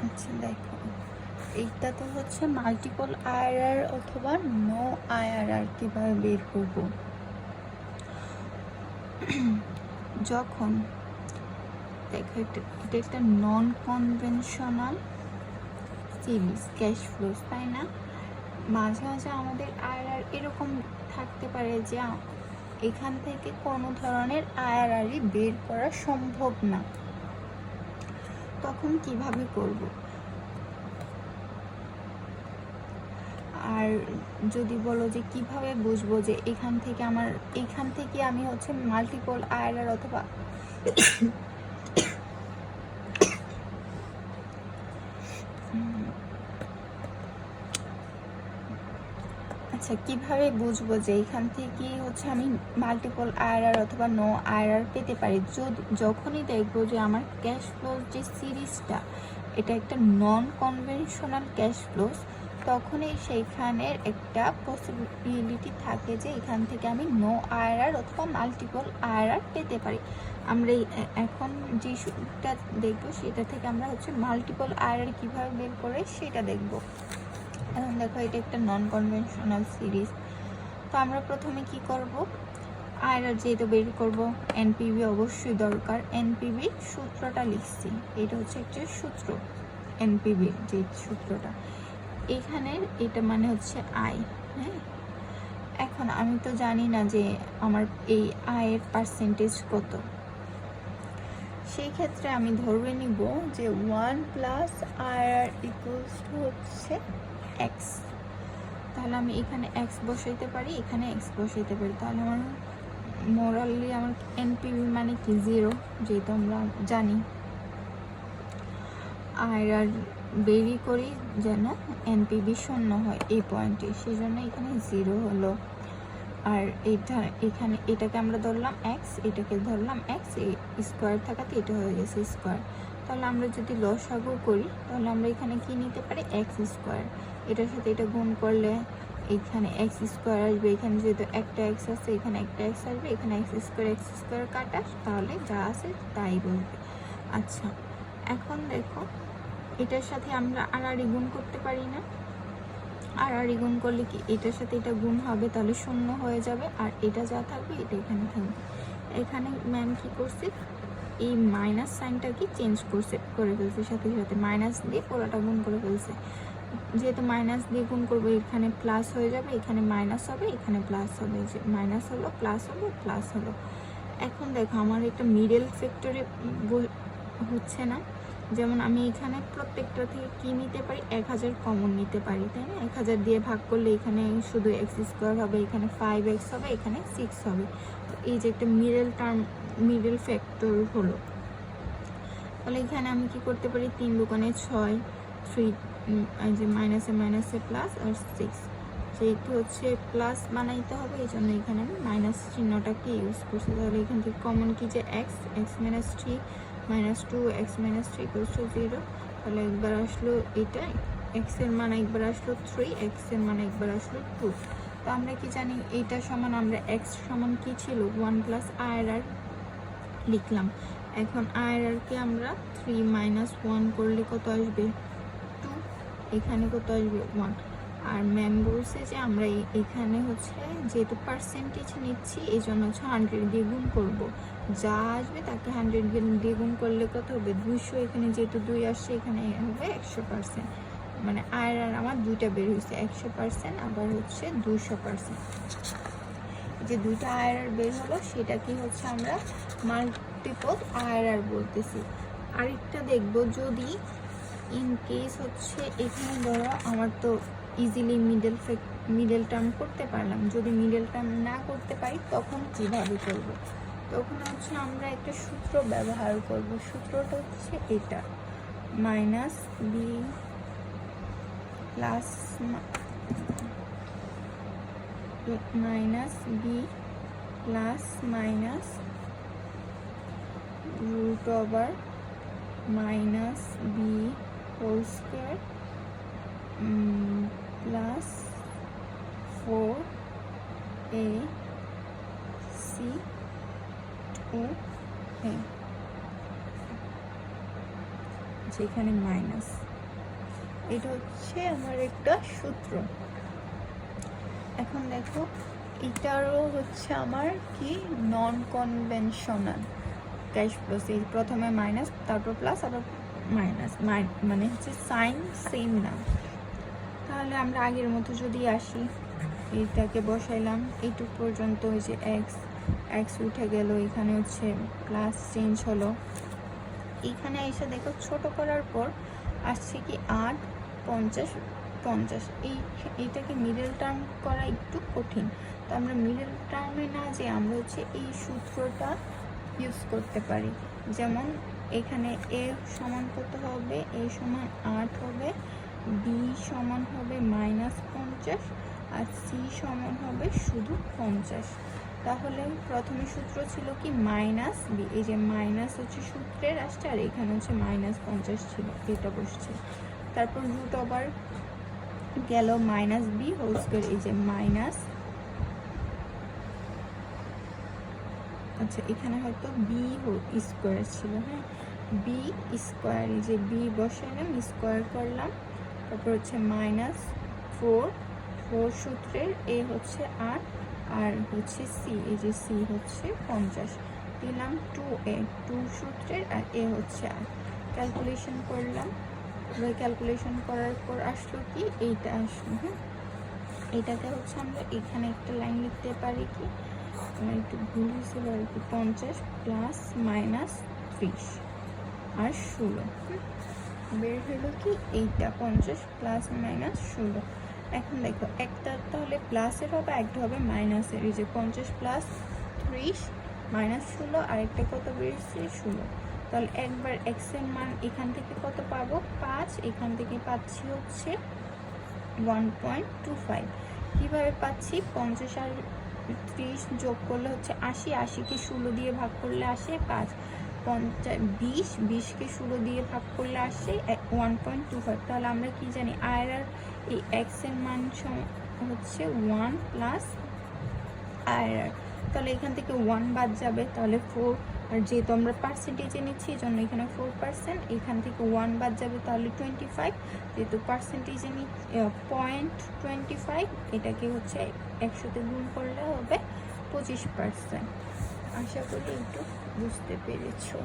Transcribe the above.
আচ্ছা দেখো, এইটা তো হচ্ছে মাল্টিপল আইআরআর অথবা নো আইআরআর কিভাবে বের করব। যখন দেখো এটা একটা নন কনভেনশনাল সিরিজ ক্যাশ ফ্লোস, তাই না? মাঝে মাঝে আমাদের আইআরআর এরকম থাকতে পারে যে এখান থেকে কোনো ধরনের আইআরআরই বের করা সম্ভব না। তখন কিভাবে করব? আর যদি বলো যে কিভাবে বুঝবো যে এখান থেকে আমি হচ্ছে মাল্টিপল আইআরআর অথবা আচ্ছা কিভাবে বুঝবো যে এখান থেকে হচ্ছে আমি মাল্টিপল আইআরআর অথবা নো আইআরআর পেতে পারি? যখনই দেখবো যে আমার ক্যাশ ফ্লোর যে সিরিজটা এটা একটা নন কনভেনশনাল ক্যাশ ফ্লোস, তখনই সেইখানের একটা পসিবিলিটি থাকে যে এখান থেকে আমি নো আইআরআর অথবা মাল্টিপল আইআরআর পেতে পারি। আমরা এখন যে সুবিধা দেখবো সেটা থেকে আমরা হচ্ছে মাল্টিপল আইআরআর কীভাবে বের করে সেটা দেখবো। এখন দেখো এটা একটা নন কনভেনশনাল সিরিজ, তো আমরা প্রথমে কি করব, আইআরআর যেহেতু বের করব এনপিভি অবশ্যই দরকার। এনপিভির সূত্রটা লিখছি, এটা হচ্ছে একটা সূত্র এনপিভির যে সূত্রটা, এখানের এটা মানে হচ্ছে আই। হ্যাঁ, এখন আমি তো জানি না যে আমার এই আয়ের পার্সেন্টেজ কত, সেই ক্ষেত্রে আমি ধরে নিব যে 1 প্লাস আইআর ইকুয়ালস টু হচ্ছে এক্স। তাহলে আমি এখানে এক্স বসাইতে পারি, এখানে এক্স বসাইতে পারি। তাহলে আমার মোরালি আমার এনপিভি মানে কি 0, যেহেতু আমরা জানি। আর বেরি করি যেন এনপিভি 0 হয় এই পয়েন্টে, সেই জন্য এখানে 0 হলো। আর এটাকে আমরা ধরলাম এক্স, এটাকে ধরলাম এক্স, স্কোয়ার থাকাতে এটা হয়ে গেছে স্কোয়ার। তাহলে আমরা যদি লসাগু করি তাহলে আমরা এখানে কি নিতে পারি, এক্স স্কোয়ার। এটার সাথে এটা গুণ করলে এখানে এক্স স্কোয়ার আসবে, এখানে যেহেতু একটা এক্স আছে এখানে একটা এক্স আসবে, এখানে এক্স স্কোয়ার কাটা, তাহলে যা আছে তাই বলবে। আচ্ছা এখন দেখো এটার সাথে আমরা আর গুণ করতে পারি না? আর গুণ করলে কি এটার সাথে এটা গুণ হবে, তাহলে 0 হয়ে যাবে, আর এটা যা থাকবে এটা এখানে থাকবে। এখানে ম্যাম কি করছে, এই মাইনাস সাইনটা কি চেঞ্জ করে ফেলছে, সাথে সাথে মাইনাস দিয়ে পুরোটা গুণ করে ফেলছে। যেহেতু মাইনাস দিয়ে গুণ করবো এখানে প্লাস হয়ে যাবে, এখানে মাইনাস হবে, এখানে প্লাস হবে, যে মাইনাস হলো প্লাস হলো প্লাস হলো। এখন দেখো আমার একটা মিডল ফ্যাক্টরে হচ্ছে না, যেমন আমি এখানে প্রত্যেকটা থেকে কি নিতে পারি, 1000 কমন নিতে পারি, তাই না? 1000 দিয়ে ভাগ করলে এখানে শুধু এক্স স্কোয়ার হবে, এখানে 5x হবে, এখানে 6 হবে। তো এই যে একটা মিডল ফ্যাক্টর হলো। তাহলে এখানে আমি কি করতে পারি, 3 দোকানে 6, 3 যে মাইনাসে প্লাস, আর 6, যেহেতু হচ্ছে প্লাস বানাইতে হবে এই জন্য এখানে আমি মাইনাস চিহ্নটাকে ইউজ করছি। তাহলে এখান থেকে কমন কি, যে x minus 3 minus 2x minus 3 equals to 0। তাহলে একবার আসলো এটা, এক্স এর মান একবার আসলো 3, এক্স এর মান একবার আসলো 2। তো আমরা কি জানি এইটা সমান, আমরা এক্স সমান কি ছিল 1 প্লাস আইআরআর লিখলাম। এখন আইআরআরকে আমরা 3 মাইনাস 1 করলে কত আসবে, 2, এখানে কত আসবে 1। আর ম্যাম বলছে যে আমরা এখানে হচ্ছে যেহেতু পার্সেন্টেজ নিচ্ছি এই জন্য হচ্ছে 100 দিয়ে গুণ করবো, যা আসবে তাকে 100 দিয়ে গুণ করলে কত হবে 200। এখানে যেহেতু 2 আসছে এখানে হবে 100%, মানে আইআরআর আমার দুইটা বের হয়েছে, 100% আবার হচ্ছে 200%। যে দুইটা আইআরআর বের হলো সেটা কি হচ্ছে আমরা মাল্টিপল আইআরআর বলতেছি। আরেকটা দেখবো, যদি ইন কেস হচ্ছে এখানে ধরো আমার তো ইজিলি মিডল টার্ম করতে পারলাম, যদি মিডল টার্ম না করতে পারি তখন কিভাবে করব? তখন হচ্ছে আমরা একটা সূত্র ব্যবহার করব। সূত্রটা হচ্ছে এটা, minus b plus minus b plus minus root over minus b whole square plus 4ac যেখানে মাইনাস এটা হচ্ছে আমার একটা সূত্র। এখন দেখো এটারও হচ্ছে আমার কি নন কনভেনশনাল ক্যাশ প্লাস, এই প্রথমে মাইনাস তারপর প্লাস আবার মাইনাস, মানে হচ্ছে সাইন সেম না। তাহলে আমরা আগের মতো যদি আসি, এইটাকে বসাইলাম এইটুক পর্যন্ত, ওই যে এক্স উঠে গেল, এখানে হচ্ছে প্লাস চেঞ্জ হলো। এইখানে এসে দেখো ছোট করার পর আসছে কি 8, 50, 50। এইটাকে মিডল টার্ম করা একটু কঠিন, তো আমরা মিডল টার্মে না যে আমরা হচ্ছে এই সূত্রটা ইউজ করতে পারি। যেমন এখানে এ সমান কত হবে, এ সমান 8 হবে, বি সমান হবে -50 আর সি সমান হবে শুধু 50। তাহলে প্রথমে সূত্র ছিল কি মাইনাস বি, এই যে মাইনাস হচ্ছে সূত্রের আসছে আর এখানে হচ্ছে -50 ছিল, এটা বসছে। তারপর রুট ওভার গেল মাইনাস বি হোল স্কোয়ার, এই যে মাইনাস, আচ্ছা এখানে হয়তো বি স্কোয়ার ছিল, হ্যাঁ বি স্কোয়ার, এই যে বি বসাইলাম স্কোয়ার করলাম, তারপর হচ্ছে -4 সূত্রের এ হচ্ছে 8 আর হচ্ছে সি, এই যে সি হচ্ছে 50 দিলাম, 2a 2 সূত্রের আর এ হচ্ছে 8। ক্যালকুলেশন করলাম, ক্যালকুলেশন করার পর আসলো কি এইটা আসলো, হ্যাঁ এটাকে হচ্ছে আমরা এখানে একটা লাইন লিখতে পারি কি, আমার একটু ভুল হয়েছিল আর কি, 50 প্লাস মাইনাস 30 আর 16 বের হলো কি এইটা 50 প্লাস মাইনাস 16। এখন দেখো একটা তাহলে প্লাসের হবে, একটা হবে মাইনাসের, এই যে 50 প্লাস 30 মাইনাস 16, আর একটা কত বেরোচ্ছে 16। তাহলে একবার এক্স এর মান এখান থেকে কত পাবো 5, এখান থেকে পাচ্ছি হচ্ছে 1.25। কিভাবে পাচ্ছি, 50 আর 30 যোগ করলে হচ্ছে 80, 80কে 16 দিয়ে ভাগ করলে আসে 5, 20কে 16 দিয়ে ভাগ করলে আসে 1.25। তাহলে আমরা কি জানি আর এই এক্স এর মান হচ্ছে 1 প্লাস আর, তাহলে এখান থেকে 1 বাদ যাবে, তাহলে 4, আর যেহেতু আমরা পার্সেন্টেজে নিচ্ছি এই জন্য এখানে 4%, এখান থেকে 1 বাদ যাবে তাহলে 25, যেহেতু পার্সেন্টেজে 0.25, এটাকে হচ্ছে 100তে গুণ করলে হবে 25%। আশা করি একটু বুঝতে পেরেছো।